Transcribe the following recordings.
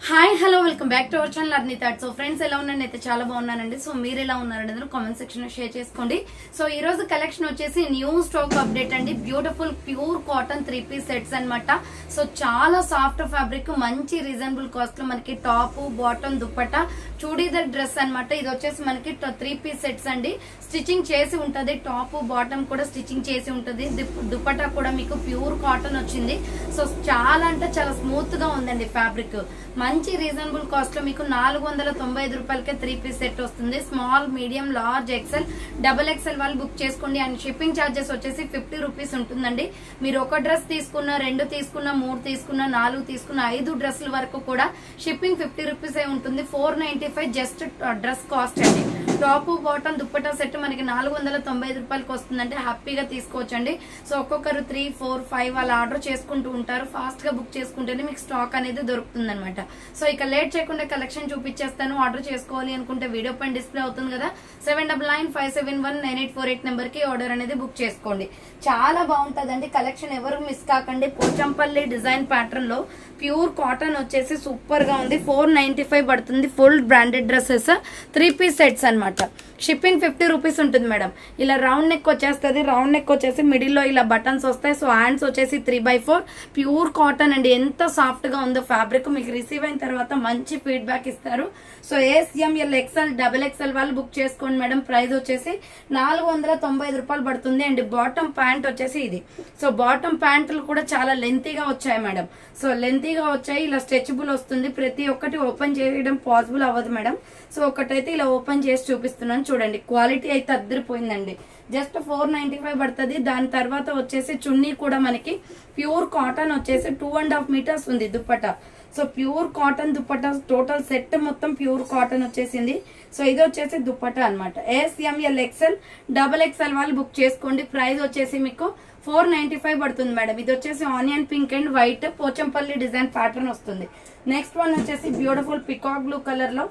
Hi hello welcome back to our channel Arni thought. So friends ఎలా ఉన్నాను అయితే చాలా బాగున్నానండి. సో మీరు ఎలా ఉన్నారండి కామెంట్ సెక్షన్ లో షేర్ చేసుకోండి. సో ఈ రోజు కలెక్షన్ వచ్చేసి న్యూ స్టాక్ అప్డేట్ అండి. Beautiful pure cotton 3-piece sets అన్నమాట. సో చాలా సాఫ్ట్ ఫ్యాబ్రిక్, మంచి రీజనబుల్ కాస్ట్ లో మనకి top bottom dupatta churidar dress అన్నమాట. ఇది వచ్చేసి మనకి 3-piece సెట్స్ అండి. స్టిచ్చింగ్ చేసి ఉంటది, టాప్ బాటమ్ కూడా స్టిచ్చింగ్ చేసి ఉంటది. దుప్పట్టా కూడా మీకు ప్యూర్ కాటన్ వచ్చింది. సో చాలా అంటే చాలా స్మూత్ గా ఉందండి ఫ్యాబ్రిక్. మంచి రీజనబుల్ కాస్ట్ లో మీకు 495 రూపాయలకే 3-piece సెట్ వస్తుంది. Small, medium, large, XL, double XL వాళ్ళు బుక్ చేసుకోండి. అండ్ షిప్పింగ్ ఛార్జెస్ వచ్చేసి 50 రూపీస్ ఉంటుందండి. మీరు ఒక డ్రెస్ తీసుకున్నా, 2 తీసుకున్నా, 3 తీసుకున్నా, 4 తీసుకున్నా, 5 డ్రెస్ల వరకు కూడా షిప్పింగ్ 50 రూపీస్ ఉంటుంది. 495 జస్ట్ డ్రెస్ కాస్ట్ అండి. టాప్ బాటమ్ దుప్పట్టా సెట్ మనకి 495 రూపాయలకి వస్తుందంటే హ్యాపీగా తీసుకోవచ్చండి. సో ఒక్కొక్కరు 3, 4, 5 వాళ్ళు ఆర్డర్ చేసుకుంటూ ఉంటారు. ఫాస్ట్ గా బుక్ చేసుకుంటేనే మీకు స్టాక్ అనేది దొరుకుతుంది అనమాట. సో ఇక లేట్ చేయకుండా కలెక్షన్ చూపించేస్తాను. ఆర్డర్ చేసుకోవాలి అనుకుంటే వీడియో పైన డిస్ప్లే అవుతుంది కదా, 7995719848 నెంబర్ కి ఆర్డర్ అనేది బుక్ చేసుకోండి. చాలా బాగుంటదండి కలెక్షన్, ఎవరు మిస్ కాకండి. పోచంపల్లి డిజైన్ ప్యాటర్న్ లో ప్యూర్ కాటన్ వచ్చేసి సూపర్ గా ఉంది. 495 పడుతుంది. Full branded dresses 3-piece sets అన్నమాట. షిప్పింగ్ 50 రూపీస్ ఉంటుంది మేడం. ఇలా రౌండ్ నెక్ వచ్చేస్తుంది. రౌండ్ నెక్ వచ్చేసి మిడిల్ లో ఇలా బటన్స్ వస్తాయి. సో హ్యాండ్స్ వచ్చేసి 3/4 ప్యూర్ కాటన్ అండి. ఎంత సాఫ్ట్ గా ఉందో ఫ్యాబ్రిక్. మీకు రిసీవ్ అయిన తర్వాత మంచి ఫీడ్బ్యాక్ ఇస్తారు. So SML XL double XL వాళ్ళు బుక్ చేసుకోండి మేడం. ప్రైస్ వచ్చేసి 495 రూపాయలు పడుతుంది. అండ్ బాటమ్ ప్యాంట్ వచ్చేసి ఇది. సో బాటమ్ ప్యాంట్లు కూడా చాలా లెంతీగా వచ్చాయి మేడం. సో లెంతీగా వచ్చాయి, ఇలా స్ట్రెచబుల్ వస్తుంది. ప్రతి ఒక్కటి ఓపెన్ చేయడం పాసిబుల్ అవ్వదు మేడం. సో ఒకటైతే ఇలా ఓపెన్ చేసి చూపిస్తున్నాను చూడండి. క్వాలిటీ అయితే అద్దరిపోయిందండి. జస్ట్ 495 పడుతుంది. దాని తర్వాత వచ్చేసి చున్నీ కూడా మనకి ప్యూర్ కాటన్ వచ్చేసి 2.5 మీటర్స్ ఉంది dupatta. So pure cotton dupatta total set మొత్తం ప్యూర్ కాటన్ వచ్చేసింది. సో ఇది వచ్చేసి దుప్పట్టా అనమాట. SML XL డబుల్ ఎక్స్ఎల్ వాళ్ళు బుక్ చేసుకోండి. ప్రైస్ వచ్చేసి మీకు 495 పడుతుంది మేడం. ఇది వచ్చేసి onion pink and white Pochampally design pattern వస్తుంది. నెక్స్ట్ వన్ వచ్చేసి బ్యూటిఫుల్ పికాక్ బ్లూ కలర్ లో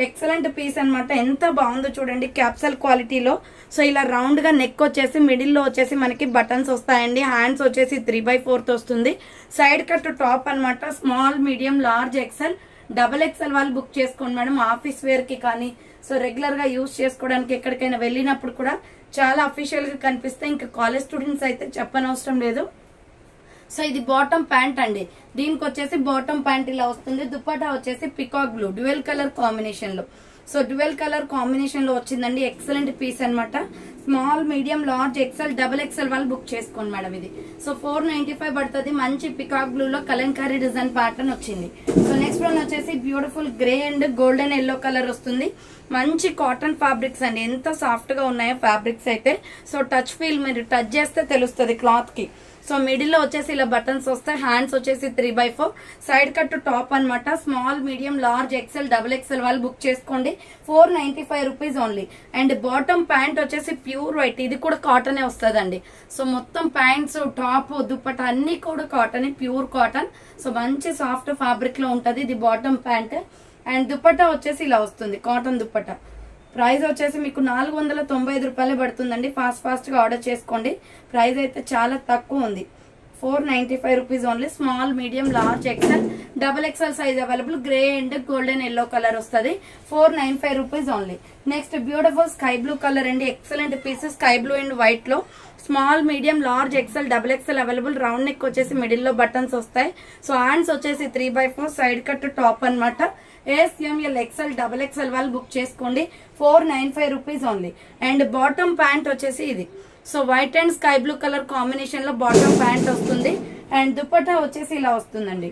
ఎక్సలెంట్ పీస్ అనమాట. ఎంత బాగుందో చూడండి, క్యాప్సల్ క్వాలిటీలో. సో ఇలా రౌండ్ గా నెక్ వచ్చేసి మిడిల్ లో వచ్చేసి మనకి బటన్స్ వస్తాయండి. హ్యాండ్స్ వచ్చేసి 3/4 వస్తుంది. సైడ్ కట్ టాప్ అనమాట. Small, medium, large, XL, double XL వాళ్ళు బుక్ చేసుకోండి మేడం. ఆఫీస్ వేర్ కి కానీ, సో రెగ్యులర్ గా యూజ్ చేసుకోవడానికి ఎక్కడికైనా వెళ్ళినప్పుడు కూడా చాలా అఫీషియల్ గా కనిపిస్తాయి. ఇంకా కాలేజ్ స్టూడెంట్స్ అయితే చెప్పనవసరం లేదు. సో ఇది బాటమ్ ప్యాంట్ అండి. దీనికి వచ్చేసి బాటమ్ ప్యాంట్ ఇలా వస్తుంది. దుప్పటా వచ్చేసి peacock blue dual colour combination లో. సో డ్యూయల్ కలర్ కాంబినేషన్ లో వచ్చిందండి. ఎక్సలెంట్ పీస్ అనమాట. Small, medium, large, XL, double XL వాళ్ళు బుక్ చేసుకోండి మేడం. ఇది సో 495 పడుతుంది. మంచి పికాక్ బ్లూ లో కలంకారీ డిజైన్ ప్యాటర్న్ వచ్చింది. సో నెక్స్ట్ వన్ వచ్చేసి beautiful grey and golden yellow colour వస్తుంది. మంచి కాటన్ ఫ్యాబ్రిక్స్ అండి. ఎంత సాఫ్ట్ గా ఉన్నాయో ఫ్యాబ్రిక్స్ అయితే. సో టచ్ ఫీల్, మీరు టచ్ చేస్తే తెలుస్తుంది క్లాత్ కి. సో మిడిల్ లో వచ్చేసి ఇలా బటన్స్ వస్తాయి. హ్యాండ్స్ వచ్చేసి 3/4 సైడ్ కట్ టాప్ అనమాట. Small, medium, large, XL, double XL వాళ్ళు బుక్ చేసుకోండి. 495 rupees only. And bottom pant వచ్చేసి ప్యూర్ వైట్. ఇది కూడా కాటనే వస్తుందండి. సో మొత్తం ప్యాంట్స్, టాప్, దుప్పట అన్ని కూడా కాటన్, ప్యూర్ కాటన్. సో మంచి సాఫ్ట్ ఫ్యాబ్రిక్ లో ఉంటది. ఇది బాటమ్ ప్యాంట్. అండ్ దుప్పట్టా వచ్చేసి ఇలా వస్తుంది, కాటన్ దుప్పట్టా. ప్రైస్ వచ్చేసి మీకు 495 రూపాయలే పడుతుందండి. ఫాస్ట్ గా ఆర్డర్ చేసుకోండి. ప్రైస్ అయితే చాలా తక్కువ ఉంది. 495 rupees only. Small, medium, large, XL, double XL size available. Grey and golden yellow colour వస్తుంది. 495 rupees only. Next beautiful sky blue colour అండి. Excellent pieces sky blue and white లో. Small, medium, large, XL, double XL available. Round neck వచ్చేసి middle లో buttons వస్తాయి. So hands వచ్చేసి 3/4 side cut top అనమాట. SML XL double XL వాళ్ళు book చేసుకోండి. 495 rupees only. And bottom pant వచ్చేసి ఇది. So white and sky blue colour combination లో బాటమ్ ప్యాంట్ వస్తుంది. అండ్ దుప్పట్టా వచ్చేసి ఇలా వస్తుందండి.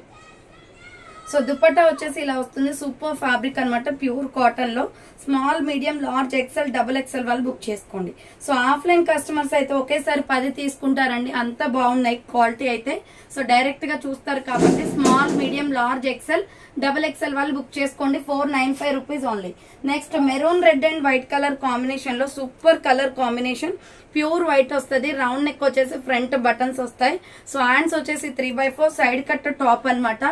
సో దుప్పట్టా వచ్చేసి ఇలా వస్తుంది. సూపర్ ఫ్యాబ్రిక్ అనమాట. ప్యూర్ కాటన్ లో small, medium, large, XL, double XL వాళ్ళు బుక్ చేసుకోండి. సో ఆఫ్లైన్ కస్టమర్స్ అయితే ఒకేసారి 10 తీసుకుంటారండి. అంత బాగున్నాయి క్వాలిటీ అయితే. సో డైరెక్ట్ గా చూస్తారు కాబట్టి small, medium, large, XL, double XL వాళ్ళు బుక్ చేసుకోండి. 495 rupees only. Next maroon red and white colour combination లో super colour combination. Pure white వస్తుంది. రౌండ్ నెక్ వచ్చేసి ఫ్రంట్ బటన్స్ వస్తాయి. సో హ్యాండ్స్ వచ్చేసి 3/4 సైడ్ కట్ టాప్ అనమాట.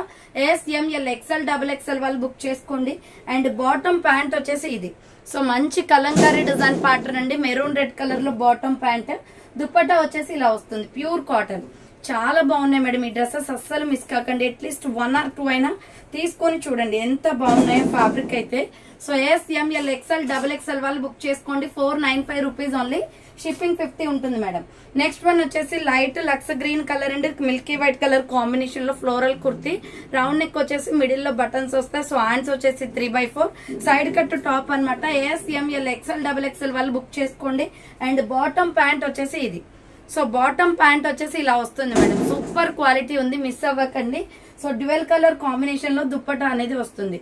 SML XL డబుల్ ఎక్స్ఎల్ వాళ్ళు book చేసుకోండి. అండ్ బాటమ్ ప్యాంట్ వచ్చేసి ఇది. సో మంచి కలంకారీ డిజైన్ ప్యాటర్న్ అండి. మెరూన్ రెడ్ కలర్ లో బాటమ్ ప్యాంట్. దుప్పట్టా వచ్చేసి ఇలా వస్తుంది. Pure cotton. చాలా బాగున్నాయి మేడం ఈ డ్రెస్సెస్, అస్సలు మిస్ కాకండి. అట్లీస్ట్ 1 or 2 అయినా తీసుకొని చూడండి ఎంత బాగున్నాయో ఫ్యాబ్రిక్ అయితే. సో SML XL XXL వాళ్ళు బుక్ చేసుకోండి. 495 రూపీస్ ఓన్లీ, షిప్పింగ్ 50 ఉంటుంది మేడం. నెక్స్ట్ వన్ వచ్చేసి లైట్ లక్స్ గ్రీన్ కలర్ అండి, మిల్కీ వైట్ కలర్ కాంబినేషన్ లో ఫ్లోరల్ కుర్తీ, రౌండ్ నెక్ వచ్చేసి మిడిల్ లో బటన్స్ వస్తాయి. సో హ్యాండ్స్ వచ్చేసి 3/4, సైడ్ కట్ టాప్ అనమాట. SML XL XXL వాళ్ళు బుక్ చేసుకోండి. అండ్ బాటమ్ ప్యాంట్ వచ్చేసి ఇది. సో బాటమ్ ప్యాంట్ వచ్చేసి ఇలా వస్తుంది మేడం, సూపర్ క్వాలిటీ ఉంది, మిస్ అవ్వకండి. సో డ్యూయల్ కలర్ కాంబినేషన్ లో దుప్పటా అనేది వస్తుంది.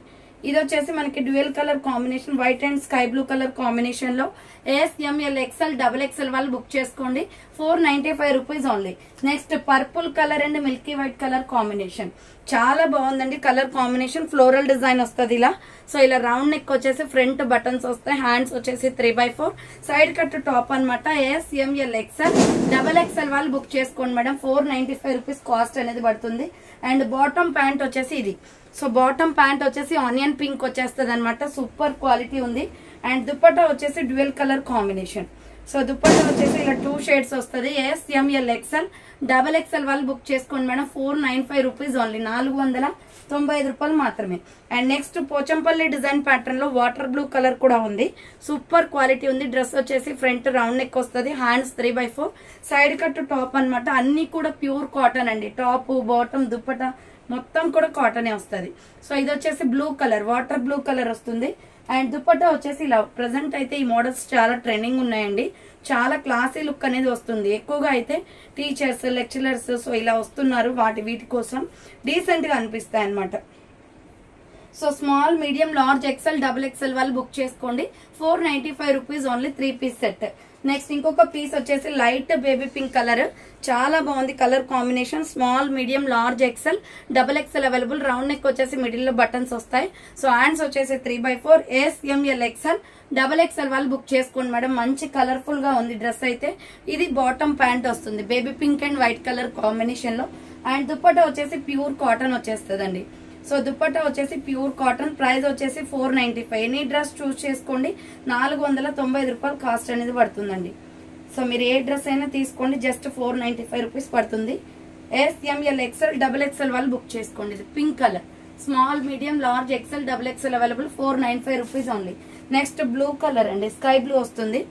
ఇది వచ్చేసి మనకి dual colour combination, white and sky blue colour combination లో SML XL XXL వాళ్ళు బుక్ చేసుకోండి. 495 rupees only. Next purple colour and Milky white colour combination, చాలా బాగుందండి కలర్ కాంబినేషన్. ఫ్లోరల్ డిజైన్ వస్తుంది ఇలా. సో ఇలా రౌండ్ నెక్ వచ్చేసి ఫ్రంట్ బటన్స్ వస్తాయి, హ్యాండ్స్ వచ్చేసి 3/4, సైడ్ కట్ టాప్ అనమాట. SML XL XXL వాళ్ళు బుక్ చేసుకోండి మేడం. 495 రూపీస్ కాస్ట్ అనేది పడుతుంది. అండ్ బాటమ్ ప్యాంట్ వచ్చేసి ఇది. సో బాటమ్ ప్యాంట్ వచ్చేసి ఆనియన్ పింక్ వచ్చేస్తుంది అనమాట, సూపర్ క్వాలిటీ ఉంది. అండ్ దుపట్టా వచ్చేసి dual colour combination. So dupatta వచ్చేసి ఇలా 2 షేడ్స్ వస్తుంది. SML XL XXL వాళ్ళు బుక్ చేసుకోండి మేడం. 495 రూపీస్ ఓన్లీ, 495 రూపాయలు మాత్రమే. And next Pochampally design pattern లో వాటర్ బ్లూ కలర్ కూడా ఉంది, సూపర్ క్వాలిటీ ఉంది. డ్రెస్ వచ్చేసి ఫ్రంట్ రౌండ్ నెక్ వస్తుంది, హ్యాండ్స్ 3/4, సైడ్ కట్ టాప్ అనమాట. అన్ని కూడా ప్యూర్ కాటన్ అండి, టాప్ బాటమ్ దుపట్టా మొత్తం కూడా కాటనే వస్తుంది. సో ఇది వచ్చేసి blue colour, water blue colour వస్తుంది. అండ్ దుపట్టా వచ్చేసి ఇలా. ప్రెసెంట్ అయితే ఈ మోడల్స్ చాలా ట్రెండింగ్ ఉన్నాయండి, చాలా క్లాసీ లుక్ అనేది వస్తుంది. ఎక్కువగా అయితే టీచర్స్ లెక్చరర్స్ సో ఇలా వస్తున్నారు, వీటి కోసం డీసెంట్ గా అనిపిస్తాయి అనమాట. So small medium large XL XXL వాళ్ళు బుక్ చేసుకోండి. 495 rupees only, 3 piece set. Next ఇంకొక పీస్ వచ్చేసి లైట్ బేబీ పింక్ కలర్, చాలా బాగుంది colour combination. Small medium large XL XXL available. Round neck వచ్చేసి మిడిల్ లో బటన్స్ వస్తాయి. సో హ్యాండ్స్ వచ్చేసి 3/4. SML XL XXL వాళ్ళు బుక్ చేసుకోండి మేడం. మంచి కలర్ఫుల్ గా ఉంది డ్రెస్ అయితే. ఇది బాటమ్ ప్యాంట్ వస్తుంది, baby pink and white colour combination లో. అండ్ దుపట్టా వచ్చేసి ప్యూర్ కాటన్ వచ్చేస్తుందండి. సో దుపట్టా వచ్చేసి ప్యూర్ కాటన్, ప్రైస్ వచ్చేసి 495. ఎనీ డ్రెస్ చూస్ చేసుకోండి, 495 రూపాయలు కాస్ట్ అనేది పడుతుందండి. సో మీరు ఏ డ్రెస్ అయినా తీసుకోండి, జస్ట్ 495 రూపీస్ పడుతుంది. SML XL XXL వాళ్ళు బుక్ చేసుకోండి. ఇది pink colour, small medium large XL XXL available. 495 rupees only. Next blue colour అండి, స్కై బ్లూ వస్తుంది.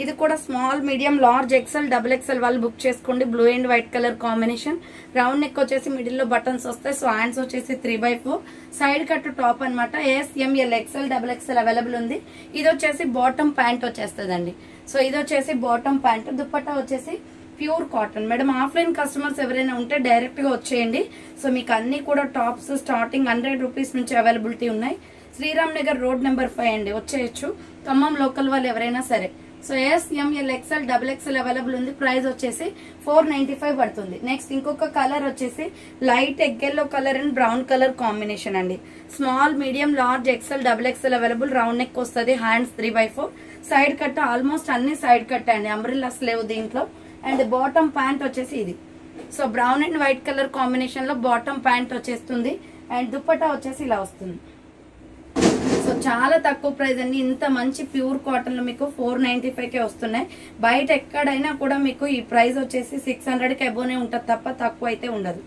ఇది కూడా small medium large XL XXL వాళ్ళు బుక్ చేసుకోండి. Blue and white colour combination, round neck వచ్చేసి మిడిల్ లో బటన్స్ వస్తాయి. సో హ్యాండ్స్ వచ్చేసి 3/4, సైడ్ కట్ టాప్ అనమాట. SML XL XXL అవైలబుల్ ఉంది. ఇది వచ్చేసి బాటమ్ ప్యాంట్ వచ్చేస్తుందండి. సో ఇది వచ్చేసి బాటమ్ ప్యాంట్, దుపట్టా వచ్చేసి pure cotton. Madam offline customers ఎవరైనా ఉంటే డైరెక్ట్ గా వచ్చేయండి. సో మీకు అన్ని కూడా టాప్స్ స్టార్టింగ్ 100 రూపీస్ నుంచి అవైలబిలిటీ ఉన్నాయి. శ్రీరామ్ నగర్ రోడ్ నెంబర్ 5 అండి, వచ్చేయచ్చు. ఖమ్మం లోకల్ వాళ్ళు ఎవరైనా సరే. So SML XL XXL available ఉంది. ప్రైస్ వచ్చేసి 495 పడుతుంది. నెక్స్ట్ ఇంకొక కలర్ వచ్చేసి light egg yellow colour and brown colour combination అండి. Small medium large XL XXL available. Round neck వస్తుంది, హ్యాండ్స్ 3/4, సైడ్ కట్ ఆల్మోస్ట్ అన్ని సైడ్ కట్ అండి, అంబ్రిల్లాస్ లేవు దీంట్లో. అండ్ బాటమ్ ప్యాంట్ వచ్చేసి ఇది. So brown and white colour combination లో bottom pant వచ్చేస్తుంది. అండ్ దుపట్టా వచ్చేసి ఇలా వస్తుంది. సో చాలా తక్కువ ప్రైస్ అండి, ఇంత మంచి ప్యూర్ కాటన్ లో మీకు 495కే వస్తున్నాయి. బయట ఎక్కడైనా కూడా మీకు ఈ ప్రైస్ వచ్చేసి 600కి అబోనే ఉంటుంది తప్ప తక్కువ అయితే ఉండదు.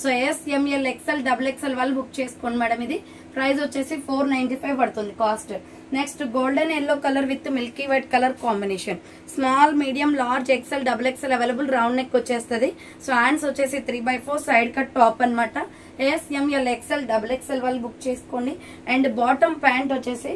సో SML XL XXL వాళ్ళు బుక్ చేసుకోండి మేడం. ఇది ప్రైస్ వచ్చేసి 495 పడుతుంది cost. Next golden yellow colour with Milky white colour combination, small medium large XL XXL available. Round neck వచ్చేస్తుంది. సో హ్యాండ్స్ వచ్చేసి 3/4, సైడ్ కట్ టాప్ అనమాట. SML XL XXL వాళ్ళు book చేసుకోండి. అండ్ బాటమ్ ప్యాంట్ వచ్చేసి,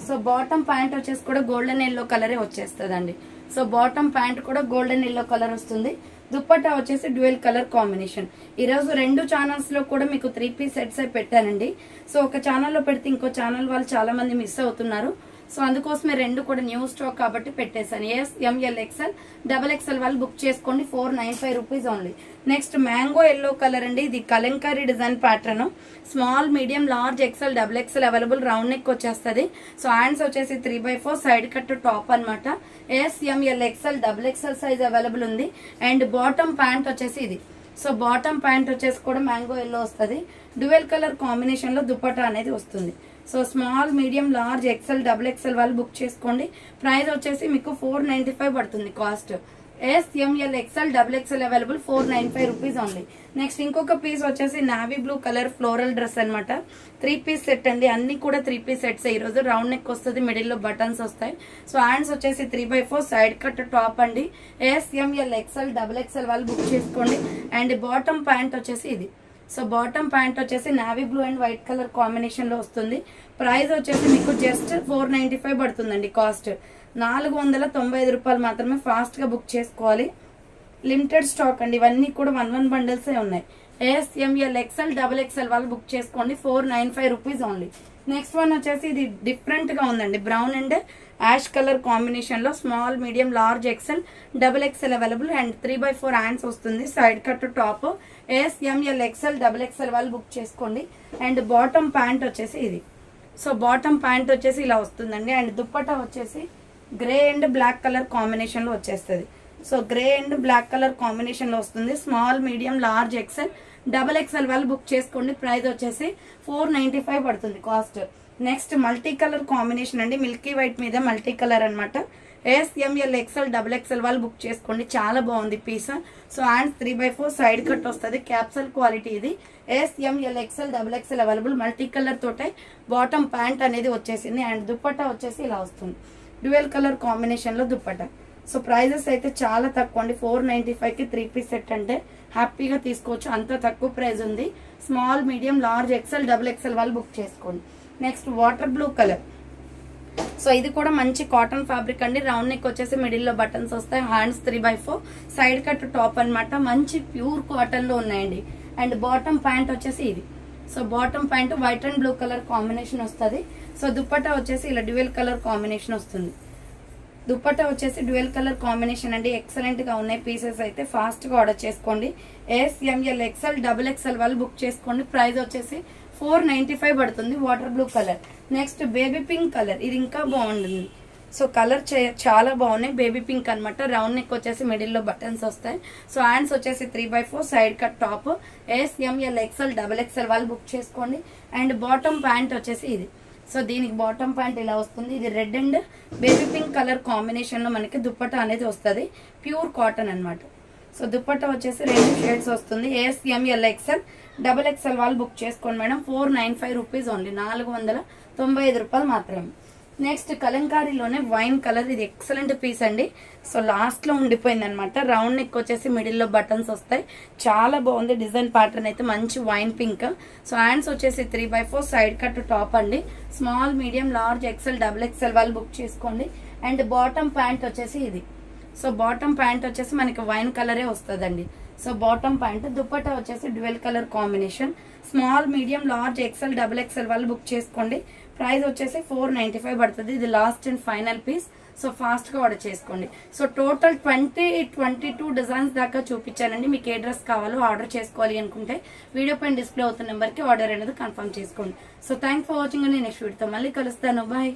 so bottom pant వచ్చేసి కూడా golden yellow కలరే వచ్చేస్తుందండి. సో బాటమ్ ప్యాంట్ కూడా గోల్డెన్ ఎల్లో కలర్ వస్తుంది. దుపట్టా వచ్చేసి డ్యూయల్ కలర్ కాంబినేషన్. ఈ రోజు 2 ఛానల్స్ లో కూడా మీకు 3 పీస్ సెట్స్ పెట్టానండి. సో ఒక ఛానల్లో పెడితే ఇంకో ఛానల్ వాళ్ళు చాలా మంది మిస్ అవుతున్నారు. సో అందుకోసమే 2 కూడా న్యూ స్టాక్ కాబట్టి పెట్టేశాను. SML XL XXL వాళ్ళు బుక్ చేసుకోండి. 495 rupees only. Next mango yellow colour అండి, ఇది Kalamkari design pattern. Small medium large XL XXL available. Round neck వచ్చేస్తుంది. సో హ్యాండ్స్ వచ్చేసి 3/4, సైడ్ కట్ టాప్ అనమాట. SML XL XXL size available ఉంది. అండ్ బాటమ్ ప్యాంట్ వచ్చేసి ఇది. సో బాటమ్ ప్యాంట్ వచ్చేసి కూడా మ్యాంగో ఎల్లో వస్తుంది. డ్యూయల్ కలర్ కాంబినేషన్ లో దుపట్టా అనేది వస్తుంది. So small medium large XL XXL వాళ్ళు బుక్ చేసుకోండి. ప్రైస్ వచ్చేసి మీకు 495 పడుతుంది cost. SML XL available 495 rupees only. Next ఇంకొక పీస్ వచ్చేసి navy blue colour floral dress అనమాట. 3 పీస్ సెట్ అండి, అన్ని కూడా 3 పీస్ సెట్స్. ఈ రోజు రౌండ్ నెక్ వస్తుంది, మిడిల్ లో బటన్స్ వస్తాయి. సో హ్యాండ్స్ వచ్చేసి 3/4 సైడ్ కట్ టాప్ అండి. SML XL వాళ్ళు బుక్ చేసుకోండి. అండ్ బాటమ్ ప్యాంట్ వచ్చేసి ఇది. సో బాటమ్ ప్యాంట్ వచ్చేసి navy blue and white colour combination లో వస్తుంది. ప్రైస్ వచ్చేసి మీకు జస్ట్ 495 పడుతుందండి. కాస్ట్ 495 రూపాయలు మాత్రమే. ఫాస్ట్ గా బుక్ చేసుకోవాలి, లిమిటెడ్ స్టాక్ అండి. ఇవన్నీ కూడా 1 బండిల్స్ ఉన్నాయి. SML XL వాళ్ళు బుక్ చేసుకోండి. 495 రూపీస్ ఓన్లీ. నెక్స్ట్ వన్ వచ్చేసి ఇది డిఫరెంట్ గా ఉందండి. Brown and ash colour combination లో small, medium, large, XL available. And 3/4 hands వస్తుంది, side cut top. SML XL వాళ్ళు బుక్ చేసుకోండి. అండ్ బాటమ్ ప్యాంట్ వచ్చేసి ఇది. సో బాటమ్ ప్యాంట్ వచ్చేసి ఇలా వస్తుందండి. అండ్ దుప్పటా వచ్చేసి grey and black colour combination లో వచ్చేస్తుంది. So grey and black colour combination లో వస్తుంది. స్మాల్, మీడియం, లార్జ్, XL వాళ్ళు బుక్ చేసుకోండి. ప్రైస్ వచ్చేసి 495 పడుతుంది cost. Next multi colour combination అండి, మిల్కీ వైట్ మీద మల్టీ కలర్ అనమాట. SML XL వాళ్ళు బుక్ చేసుకోండి. చాలా బాగుంది piece. So hands 3/4 side cut వస్తుంది, క్యాప్సల్ క్వాలిటీ ఇది. SML XL available. Multi colour తోటే బాటమ్ ప్యాంట్ అనేది వచ్చేసింది. అండ్ దుప్పట్టా వచ్చేసి ఇలా వస్తుంది, డ్యూయల్ కలర్ కాంబినేషన్ లో దుప్పట్టా. సో ప్రైజెస్ అయితే చాలా తక్కువ అండి. 495 కి 3 పీస్ సెట్ అంటే హ్యాపీగా తీసుకోవచ్చు, అంత తక్కువ ప్రైస్ ఉంది. స్మాల్, మీడియం, లార్జ్, XL వాళ్ళు బుక్ చేసుకోండి. Next water blue colour. So ఇది కూడా మంచి కాటన్ ఫ్యాబ్రిక్ అండి. రౌండ్ నెక్ వచ్చేసి మిడిల్ లో బటన్స్ వస్తాయి. హ్యాండ్స్ 3/4 సైడ్ కట్ టాప్ అనమాట. మంచి ప్యూర్ కాటన్ లో ఉన్నాయండి. అండ్ బాటమ్ ప్యాంట్ వచ్చేసి ఇది. So bottom pant white and blue colour combination వస్తుంది. సో దుప్పట్టా వచ్చేసి ఇలా డ్యూయల్ కలర్ కాంబినేషన్ వస్తుంది. దుప్పట్టా వచ్చేసి డ్యూయల్ కలర్ కాంబినేషన్ అండి. ఎక్సలెంట్ గా ఉన్నాయి పీసెస్ అయితే. ఫాస్ట్ గా ఆర్డర్ చేసుకోండి. SML XL వాళ్ళు బుక్ చేసుకోండి. ప్రైస్ వచ్చేసి 495 పడుతుంది. Water blue colour. Next baby pink colour, ఇది ఇంకా బాగుంటుంది. సో కలర్ చాలా బాగున్నాయి. బేబీ పింక్ అనమాట. రౌండ్ నెక్ వచ్చేసి మిడిల్ లో బటన్స్ వస్తాయి. సో హ్యాండ్స్ వచ్చేసి 3/4 side cut top. SML XL వాళ్ళు బుక్ చేసుకోండి. అండ్ బాటమ్ ప్యాంట్ వచ్చేసి ఇది. సో దీనికి బాటమ్ ప్యాంట్ ఇలా వస్తుంది. ఇది red and baby pink colour combination లో మనకి దుప్పట్టా అనేది వస్తుంది. ప్యూర్ కాటన్ అనమాట. సో దుప్పట్టా వచ్చేసి 2 షేడ్స్ వస్తుంది. SML XL వాళ్ళు బుక్ చేసుకోండి మేడం. 495 rupees only. 495 రూపాయలు మాత్రమే. నెక్స్ట్ కలంకారీలోనే వైన్ కలర్. ఇది ఎక్సలెంట్ పీస్ అండి. సో లాస్ట్ లో ఉండిపోయింది అనమాట. రౌండ్ నెక్ వచ్చేసి మిడిల్ లో బటన్స్ వస్తాయి. చాలా బాగుంది డిజైన్ ప్యాటర్న్ అయితే. మంచి వైన్ పింక్. సో హ్యాండ్స్ వచ్చేసి 3/4 సైడ్ కట్ టాప్ అండి. స్మాల్, మీడియం, లార్జ్, XL వాళ్ళు బుక్ చేసుకోండి. అండ్ బాటమ్ ప్యాంట్ వచ్చేసి ఇది. సో బాటమ్ ప్యాంట్ వచ్చేసి మనకి వైన్ కలరే వస్తుందండి. So bottom pant. దుప్పట్టా వచ్చేసి dual colour combination. Small, medium, large, XL వాళ్ళు బుక్ చేసుకోండి. ప్రైస్ వచ్చేసి 495 పడుతుంది. ఇది last and final piece. So fast గా ఆర్డర్ చేసుకోండి. సో టోటల్ 22 డిజైన్స్ దాకా చూపించానండి. మీకు ఏ డ్రెస్ కావాలో ఆర్డర్ చేసుకోవాలి అనుకుంటే వీడియో పైన డిస్ప్లే అవుతున్న నెంబర్ కి ఆర్డర్ అనేది కన్ఫర్మ్ చేసుకోండి. సో థ్యాంక్స్ ఫర్ వాచింగ్ అండి. నెక్స్ట్ వీడియోతో మళ్ళీ కలుస్తాను. బాయ్.